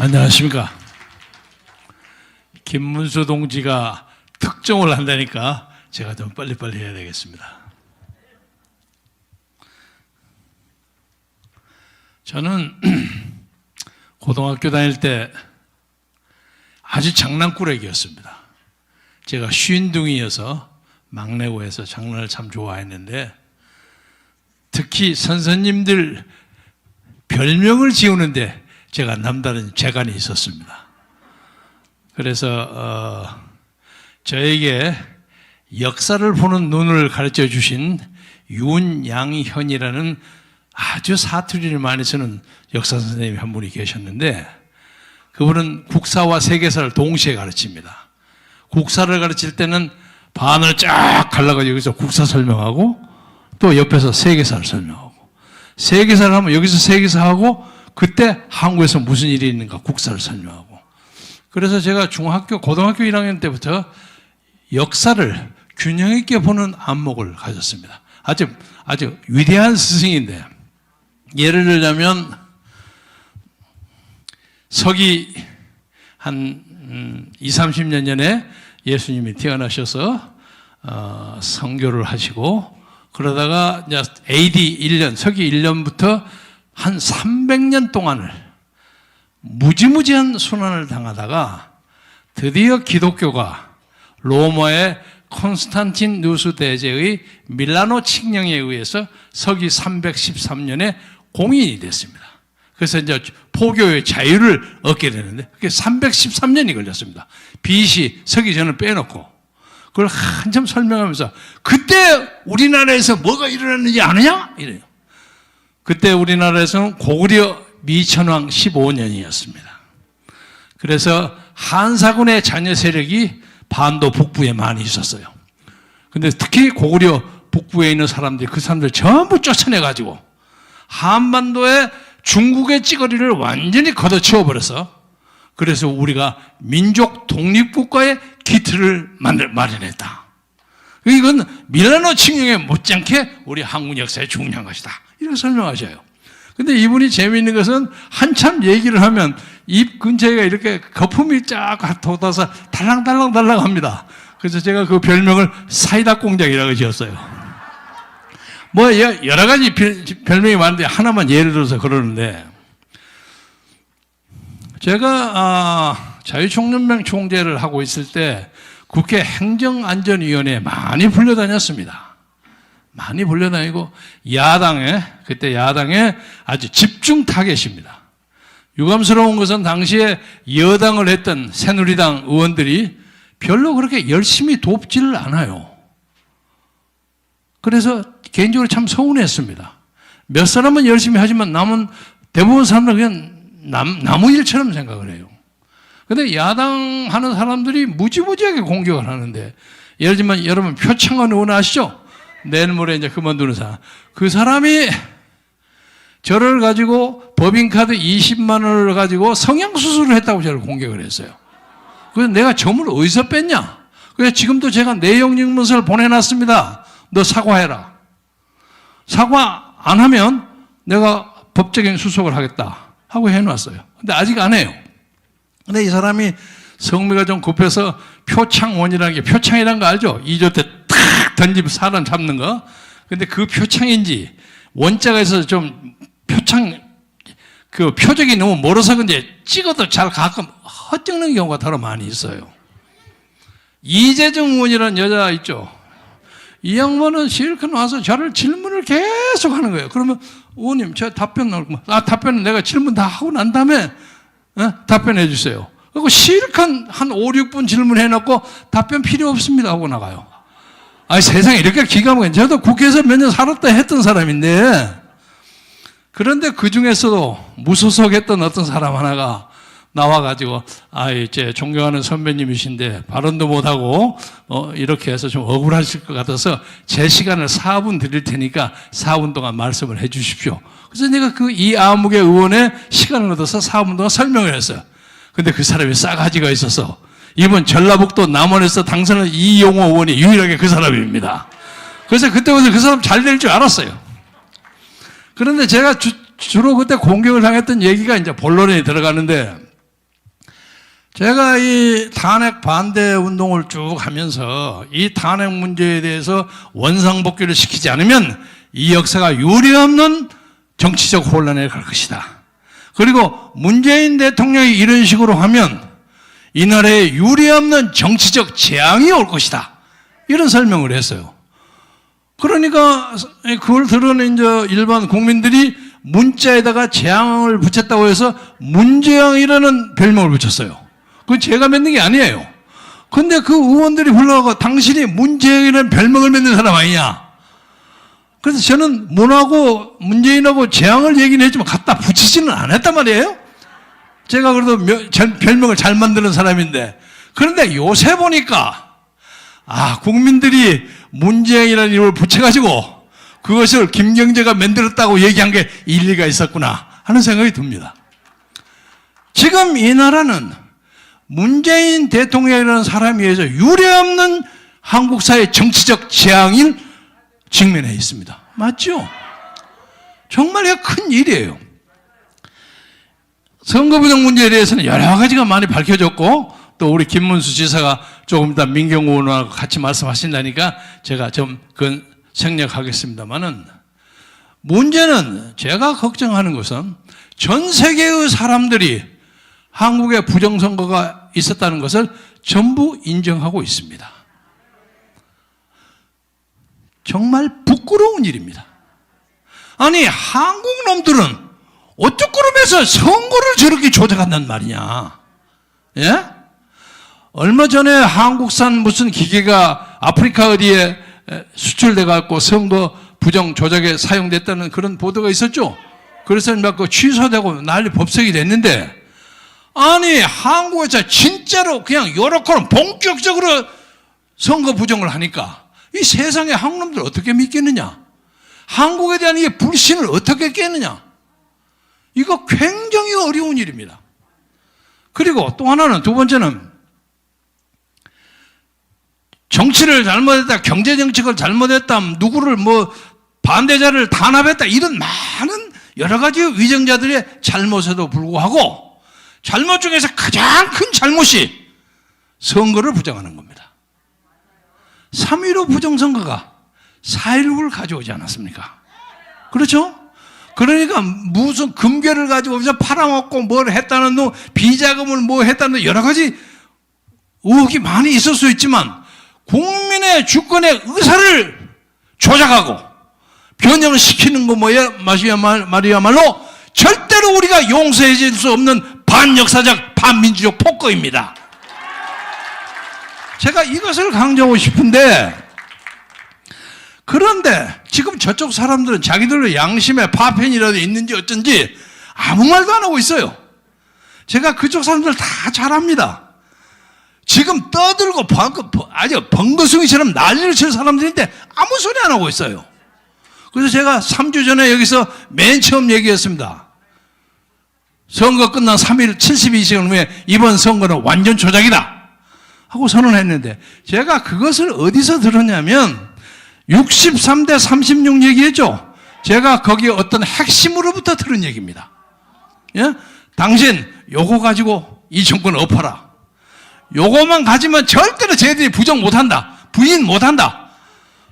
안녕하십니까. 김문수 동지가 특종을 한다니까 제가 좀 빨리빨리 해야 되겠습니다. 저는 고등학교 다닐 때 아주 장난꾸러기였습니다. 제가 쉰둥이여서 막내고에서 장난을 참 좋아했는데 특히 선생님들 별명을 지우는데 제가 남다른 재간이 있었습니다. 그래서 저에게 역사를 보는 눈을 가르쳐 주신 윤양현이라는 아주 사투리를 많이 쓰는 역사 선생님이 한 분이 계셨는데 그분은 국사와 세계사를 동시에 가르칩니다. 국사를 가르칠 때는 반을 쫙 갈라가지고 여기서 국사 설명하고 또 옆에서 세계사를 설명하고 세계사를 하면 여기서 세계사하고 그때 한국에서 무슨 일이 있는가 국사를 설명하고 그래서 제가 고등학교 1학년 때부터 역사를 균형 있게 보는 안목을 가졌습니다. 아주 위대한 스승인데 예를 들자면 서기 한 20, 30년 전에 예수님이 태어나셔서 선교를 하시고 그러다가 이제 AD 1년, 서기 1년부터 한 300년 동안을 무지무지한 순환을 당하다가 드디어 기독교가 로마의 콘스탄티누스 대제의 밀라노 칙령에 의해서 서기 313년에 공인이 됐습니다. 그래서 이제 포교의 자유를 얻게 되는데 그게 313년이 걸렸습니다. BC 서기 전을 빼놓고 그걸 한참 설명하면서 그때 우리나라에서 뭐가 일어났는지 아느냐? 이래요. 그때 우리나라에서는 고구려 미천왕 15년이었습니다. 그래서 한사군의 자녀 세력이 반도 북부에 많이 있었어요. 근데 특히 고구려 북부에 있는 사람들이 그 사람들 전부 쫓아내가지고 한반도에 중국의 찌꺼리를 완전히 걷어치워버려서 그래서 우리가 민족 독립국가의 기틀을 마련했다. 이건 밀라노 칙령에 못지않게 우리 한국 역사에 중요한 것이다. 이렇게 설명하셔요. 근데 이분이 재미있는 것은 한참 얘기를 하면 입 근처에 이렇게 거품이 쫙 돋아서 달랑달랑 합니다. 그래서 제가 그 별명을 사이다 공작이라고 지었어요. 뭐 여러 가지 별명이 많은데 하나만 예를 들어서 그러는데 제가 자유총연맹 총재를 하고 있을 때 국회 행정안전위원회에 많이 불려다녔습니다. 많이 불려다니고 그때 야당에 아주 집중 타겟입니다. 유감스러운 것은 당시에 여당을 했던 새누리당 의원들이 별로 그렇게 열심히 돕지를 않아요. 그래서 개인적으로 참 서운했습니다. 몇 사람은 열심히 하지만 남은 대부분 사람들은 그냥 나무 일처럼 생각을 해요. 그런데 야당 하는 사람들이 무지무지하게 공격을 하는데 예를 들면 여러분 표창원 의원 아시죠? 내일 모레 이제 그만두는 사람. 그 사람이 저를 가지고 법인카드 20만 원을 가지고 성형수술을 했다고 저를 공격을 했어요. 그래서 내가 점을 어디서 뺐냐? 그래서 지금도 제가 내용증문서를 보내놨습니다. 너 사과해라. 사과 안 하면 내가 법적인 수속을 하겠다 하고 해놨어요. 근데 아직 안 해요. 근데 이 사람이 성미가 좀 급해서 표창원이라는 게 표창이라는 거 알죠? 2조 때 탁 던지면 사람 잡는 거. 근데 그 표창인지 원자가 있어서 좀 그 표적이 너무 멀어서 근데 찍어도 잘 가끔 헛찍는 경우가 더러 많이 있어요. 이재정 의원이라는 여자 있죠? 이 양반은 실컷 와서 저를 질문을 계속 하는 거예요. 그러면 의원님 저 답변 나올 거면 답변은 내가 질문 다 하고 난 다음에 답변해 주세요. 그리고 실컷 한 5, 6분 질문해놓고 답변 필요 없습니다 하고 나가요. 세상에 이렇게 기가 막히게 저도 국회에서 몇 년 살았다 했던 사람인데 그런데 그 중에서도 무소속했던 어떤 사람 하나가 나와가지고 제 존경하는 선배님이신데 발언도 못하고 이렇게 해서 좀 억울하실 것 같아서 제 시간을 4분 드릴 테니까 4분 동안 말씀을 해 주십시오. 그래서 내가 이 아무개 의원의 시간을 얻어서 4분 동안 설명을 했어요. 근데 그 사람이 싸가지가 있어서 이번 전라북도 남원에서 당선한 이용호 의원이 유일하게 그 사람입니다. 그래서 그때부터 그 사람 잘 될 줄 알았어요. 그런데 제가 주로 그때 공격을 당했던 얘기가 이제 본론에 들어가는데 제가 이 탄핵 반대 운동을 쭉 하면서 이 탄핵 문제에 대해서 원상복귀를 시키지 않으면 이 역사가 유례없는 정치적 혼란에 갈 것이다. 그리고 문재인 대통령이 이런 식으로 하면 이 나라에 유례없는 정치적 재앙이 올 것이다. 이런 설명을 했어요. 그러니까 그걸 들은 이제 일반 국민들이 문자에다가 재앙을 붙였다고 해서 문재앙이라는 별명을 붙였어요. 그건 제가 맺는 게 아니에요. 근데 그 의원들이 불러가고 당신이 문재인이라는 별명을 맺는 사람 아니냐. 그래서 저는 문하고 문재인하고 재앙을 얘기는 했지만 갖다 붙이지는 않았단 말이에요. 제가 그래도 별명을 잘 만드는 사람인데. 그런데 요새 보니까 국민들이 문재인이라는 이름을 붙여가지고 그것을 김경재가 만들었다고 얘기한 게 일리가 있었구나 하는 생각이 듭니다. 지금 이 나라는 문재인 대통령이라는 사람에 의해서 유례없는 한국 사회의 정치적 재앙을 직면해 있습니다. 맞죠? 정말 큰 일이에요. 선거 부정 문제에 대해서는 여러 가지가 많이 밝혀졌고 또 우리 김문수 지사가 조금 이따 민경호 의원하고 같이 말씀하신다니까 제가 좀 그건 생략하겠습니다만은 문제는 제가 걱정하는 것은 전 세계의 사람들이 한국에 부정선거가 있었다는 것을 전부 인정하고 있습니다. 정말 부끄러운 일입니다. 아니 한국 놈들은 어쩌 그러면서 선거를 저렇게 조작한단 말이냐. 예? 얼마 전에 한국산 무슨 기계가 아프리카 어디에 수출돼 갖고 선거 부정 조작에 사용됐다는 그런 보도가 있었죠. 그래서 막 그 취소되고 난리 법석이 됐는데 아니 한국에서 진짜로 그냥 요렇게는 본격적으로 선거 부정을 하니까 이 세상에 한국 놈들 어떻게 믿겠느냐. 한국에 대한 이 불신을 어떻게 깨느냐. 이거 굉장히 어려운 일입니다. 그리고 또 하나는 두 번째는 정치를 잘못했다, 경제정책을 잘못했다, 누구를 반대자를 단합했다 이런 많은 여러 가지 위정자들의 잘못에도 불구하고 잘못 중에서 가장 큰 잘못이 선거를 부정하는 겁니다. 3.15 부정선거가 4.19를 가져오지 않았습니까? 그렇죠? 그러니까 무슨 금괴를 가지고 팔아먹고 뭘 했다는 둥, 비자금을 했다는 둥 여러 가지 의혹이 많이 있을 수 있지만 국민의 주권의 의사를 조작하고 변형시키는 거 말이야말로 절대로 우리가 용서해 줄 수 없는 반역사적 반민주적 폭거입니다. 제가 이것을 강조하고 싶은데 그런데 지금 저쪽 사람들은 자기들의 양심에 파편이라도 있는지 어쩐지 아무 말도 안 하고 있어요. 제가 그쪽 사람들 다 잘 압니다. 지금 떠들고 아주 벙거숭이처럼 난리를 칠 사람들인데 아무 소리 안 하고 있어요. 그래서 제가 3주 전에 여기서 맨 처음 얘기했습니다. 선거 끝난 3일 72시간 후에 이번 선거는 완전 조작이다 하고 선언했는데 제가 그것을 어디서 들었냐면 63대 36 얘기했죠. 제가 거기 어떤 핵심으로부터 들은 얘기입니다. 예? 당신 요거 가지고 이 정권 엎어라. 요거만 가지면 절대로 쟤들이 부정 못한다. 부인 못한다.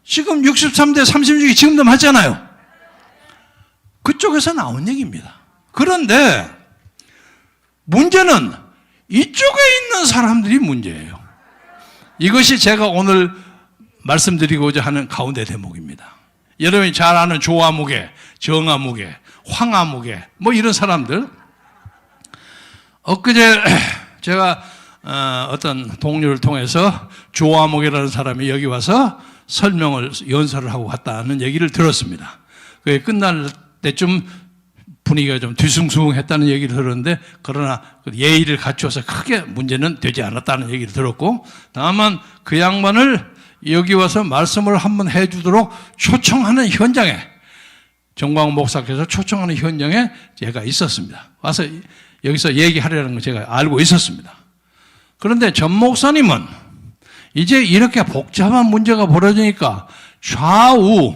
지금 63대 36이 지금도 맞잖아요. 그쪽에서 나온 얘기입니다. 그런데 문제는 이쪽에 있는 사람들이 문제예요. 이것이 제가 오늘 말씀드리고자 하는 가운데 대목입니다. 여러분이 잘 아는 조아무개, 정아무개, 황아무개 이런 사람들. 엊그제 제가 어떤 동료를 통해서 조아무개라는 사람이 여기 와서 연설을 하고 갔다는 얘기를 들었습니다. 그게 끝날 때쯤 분위기가 좀 뒤숭숭했다는 얘기를 들었는데 그러나 예의를 갖추어서 크게 문제는 되지 않았다는 얘기를 들었고 다만 그 양반을 여기 와서 말씀을 한번 해주도록 초청하는 현장에 정광훈 목사께서 초청하는 현장에 제가 있었습니다. 와서 여기서 얘기하려는 걸 제가 알고 있었습니다. 그런데 전 목사님은 이제 이렇게 복잡한 문제가 벌어지니까 좌우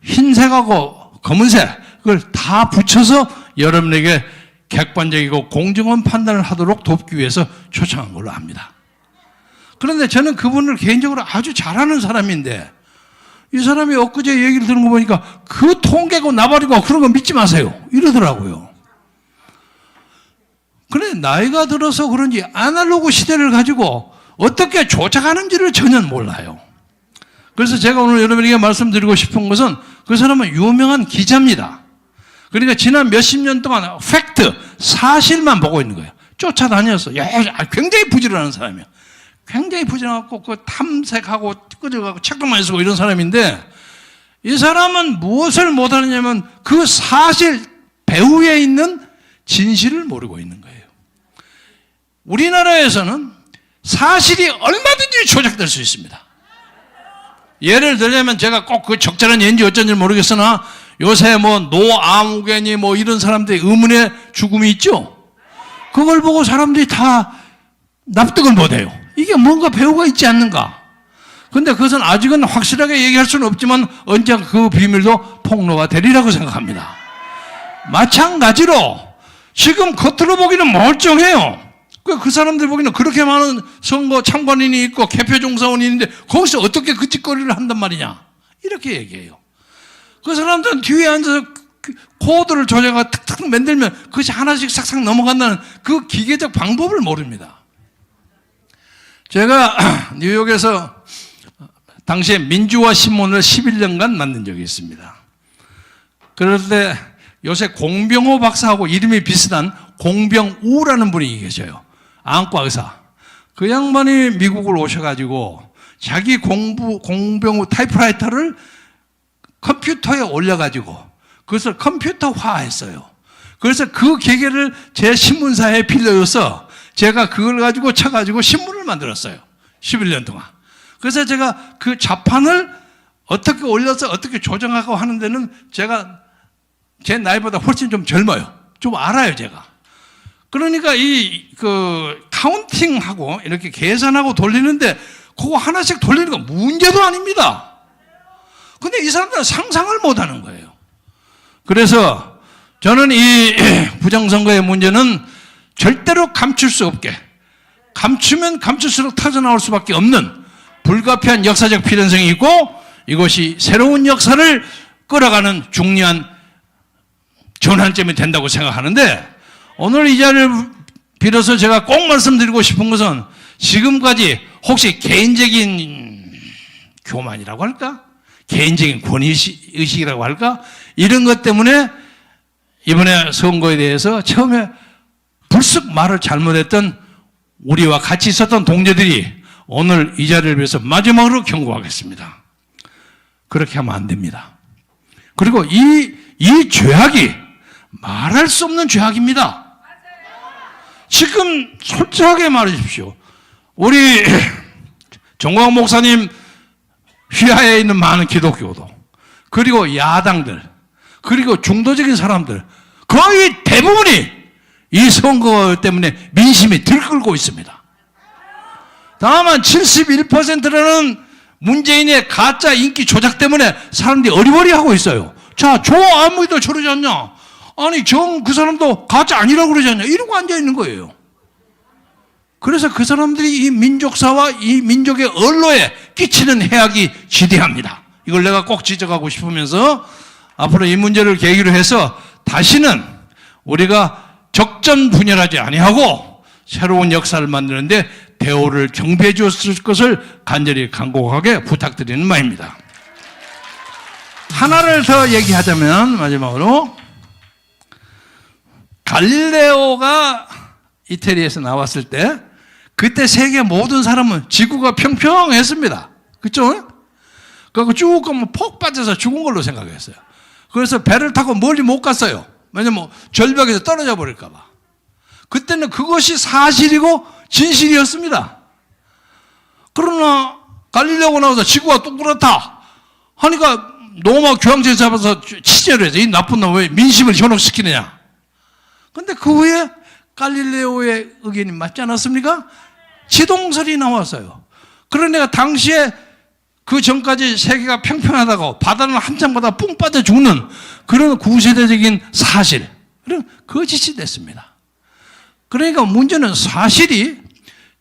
흰색하고 검은색 그걸 다 붙여서 여러분에게 객관적이고 공정한 판단을 하도록 돕기 위해서 초청한 걸로 압니다. 그런데 저는 그분을 개인적으로 아주 잘하는 사람인데 이 사람이 엊그제 얘기를 들은 거 보니까 그 통계고 나발이고 그런 거 믿지 마세요 이러더라고요. 그런데 나이가 들어서 그런지 아날로그 시대를 가지고 어떻게 조작하는지를 전혀 몰라요. 그래서 제가 오늘 여러분에게 말씀드리고 싶은 것은 그 사람은 유명한 기자입니다. 그러니까 지난 몇십 년 동안 팩트, 사실만 보고 있는 거예요. 쫓아다녀서 굉장히 부지런한 사람이에요. 굉장히 부지런하고 그 탐색하고 끄적하고 책도 많이 쓰고 이런 사람인데 이 사람은 무엇을 못하느냐면 그 사실 배후에 있는 진실을 모르고 있는 거예요. 우리나라에서는 사실이 얼마든지 조작될 수 있습니다. 예를 들자면 제가 꼭 그 적절한 예인지 어쩐지 모르겠으나 요새 뭐 노아무개니 뭐 이런 사람들이 의문의 죽음이 있죠. 그걸 보고 사람들이 다 납득을 못해요. 이게 뭔가 배우가 있지 않는가. 그런데 그것은 아직은 확실하게 얘기할 수는 없지만 언젠가 그 비밀도 폭로가 되리라고 생각합니다. 마찬가지로 지금 겉으로 보기는 멀쩡해요. 그 사람들 보기에는 그렇게 많은 선거 참관인이 있고 개표 종사원이 있는데 거기서 어떻게 그 짓거리를 한단 말이냐 이렇게 얘기해요. 그 사람들은 뒤에 앉아서 코드를 조작하고 탁탁 만들면 그것이 하나씩 싹싹 넘어간다는 그 기계적 방법을 모릅니다. 제가 뉴욕에서 당시에 민주화 신문을 11년간 만든 적이 있습니다. 그럴 때 요새 공병호 박사하고 이름이 비슷한 공병우라는 분이 계셔요. 안과 의사. 그 양반이 미국을 오셔가지고 자기 공병우 타이프라이터를 컴퓨터에 올려가지고 그것을 컴퓨터화했어요. 그래서 그 기계를 제 신문사에 빌려줘서 제가 그걸 가지고 쳐가지고 신문을 만들었어요. 11년 동안. 그래서 제가 그 자판을 어떻게 올려서 어떻게 조정하고 하는 데는 제가 제 나이보다 훨씬 좀 젊어요. 좀 알아요, 제가. 그러니까 카운팅하고 이렇게 계산하고 돌리는데 그거 하나씩 돌리는 거 문제도 아닙니다. 근데 이 사람들은 상상을 못 하는 거예요. 그래서 저는 이 부정선거의 문제는 절대로 감출 수 없게, 감추면 감출수록 터져나올 수밖에 없는 불가피한 역사적 필연성이 있고 이것이 새로운 역사를 끌어가는 중요한 전환점이 된다고 생각하는데 오늘 이 자리를 빌어서 제가 꼭 말씀드리고 싶은 것은 지금까지 혹시 개인적인 교만이라고 할까? 개인적인 권위의식이라고 할까? 이런 것 때문에 이번에 선거에 대해서 처음에 불쑥 말을 잘못했던 우리와 같이 있었던 동료들이 오늘 이 자리를 위해서 마지막으로 경고하겠습니다. 그렇게 하면 안 됩니다. 그리고 이 죄악이 말할 수 없는 죄악입니다. 지금 솔직하게 말해주십시오. 우리 정광 목사님 휘하에 있는 많은 기독교도 그리고 야당들 그리고 중도적인 사람들 거의 대부분이 이 선거 때문에 민심이 들끓고 있습니다. 다만 71%라는 문재인의 가짜 인기 조작 때문에 사람들이 어리버리하고 있어요. 자, 저 아무도 저러지 않냐? 아니, 그 사람도 가짜 아니라고 그러지 않냐? 이러고 앉아있는 거예요. 그래서 그 사람들이 이 민족사와 이 민족의 언로에 끼치는 해악이 지대합니다. 이걸 내가 꼭 지적하고 싶으면서 앞으로 이 문제를 계기로 해서 다시는 우리가 적전분열하지 아니하고 새로운 역사를 만드는데 대오를 경배해 주었을 것을 간절히 간곡하게 부탁드리는 바입니다. 하나를 더 얘기하자면 마지막으로 갈릴레오가 이태리에서 나왔을 때 그때 세계 모든 사람은 지구가 평평했습니다. 그렇죠? 그리고 쭉 가면 폭 빠져서 죽은 걸로 생각했어요. 그래서 배를 타고 멀리 못 갔어요. 왜냐면 절벽에서 떨어져 버릴까 봐. 그때는 그것이 사실이고 진실이었습니다. 그러나 갈릴레오가 나와서 지구가 동그랗다 하니까 로마 교황제 잡아서 치제를 해서 이 나쁜 놈 왜 민심을 현혹시키느냐. 근데 그 후에 갈릴레오의 의견이 맞지 않았습니까? 지동설이 나왔어요. 그러니까 당시에 그 전까지 세계가 평평하다고 바다는 한참 가다 뿡 빠져 죽는 그런 구세대적인 사실, 그럼 거짓이 됐습니다. 그러니까 문제는 사실이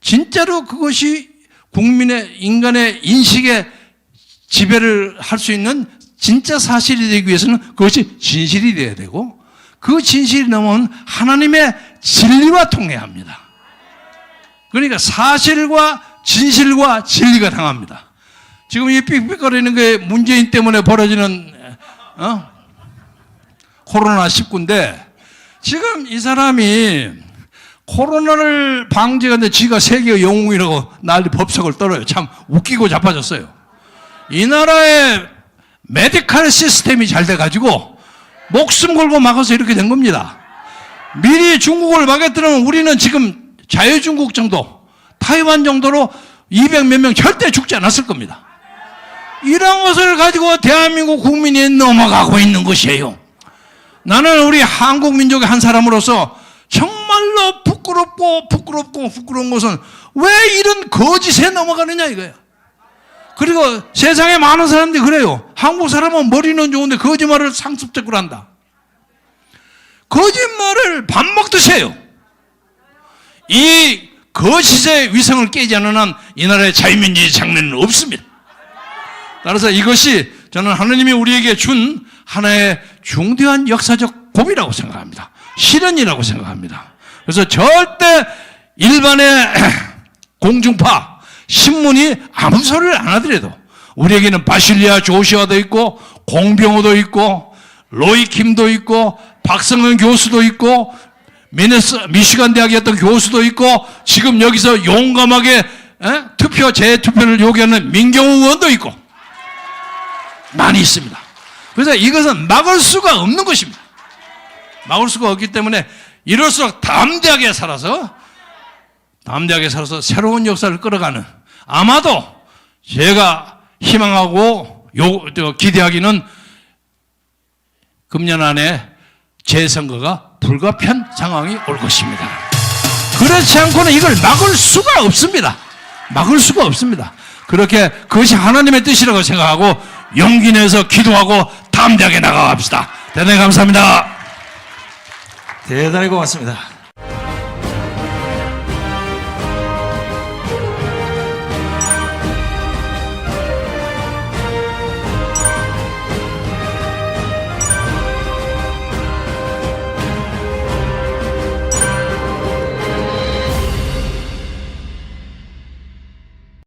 진짜로 그것이 국민의 인간의 인식에 지배를 할 수 있는 진짜 사실이 되기 위해서는 그것이 진실이 되어야 되고 그 진실이 넘어온 하나님의 진리와 통해야 합니다. 그러니까 사실과 진실과 진리가 당합니다. 지금 이 삑삑거리는 게 문재인 때문에 벌어지는 코로나19인데 지금 이 사람이 코로나를 방지하는데 지가 세계 영웅이라고 난리 법석을 떨어요. 참 웃기고 자빠졌어요. 이 나라의 메디컬 시스템이 잘 돼가지고 목숨 걸고 막아서 이렇게 된 겁니다. 미리 중국을 막았더라면 우리는 지금 자유중국 정도, 타이완 정도로 200몇 명 절대 죽지 않았을 겁니다. 이런 것을 가지고 대한민국 국민이 넘어가고 있는 것이에요. 나는 우리 한국 민족의 한 사람으로서 정말로 부끄러운 것은 왜 이런 거짓에 넘어가느냐 이거야. 그리고 세상에 많은 사람들이 그래요. 한국 사람은 머리는 좋은데 거짓말을 상습적으로 한다. 거짓말을 밥 먹듯이 해요. 이 거짓의 위성을 깨지 않는 한 이 나라의 자유민주주의 장래는 없습니다. 따라서 이것이 저는 하나님이 우리에게 준 하나의 중대한 역사적 고비라고 생각합니다. 실현이라고 생각합니다. 그래서 절대 일반의 공중파, 신문이 아무 소리를 안 하더라도 우리에게는 바실리아 조시아도 있고 공병호도 있고 로이킴도 있고 박성은 교수도 있고 미시간 대학이었던 교수도 있고 지금 여기서 용감하게 재투표를 요구하는 민경우 의원도 있고 많이 있습니다. 그래서 이것은 막을 수가 없는 것입니다. 막을 수가 없기 때문에 이럴수록 담대하게 살아서 새로운 역사를 끌어가는, 아마도 제가 희망하고 기대하기는 금년 안에 재선거가 불가피한 상황이 올 것입니다. 그렇지 않고는 이걸 막을 수가 없습니다. 막을 수가 없습니다. 그렇게 그것이 하나님의 뜻이라고 생각하고 용기 내서 기도하고 담대하게 나가갑시다. 대단히 감사합니다. 대단히 고맙습니다.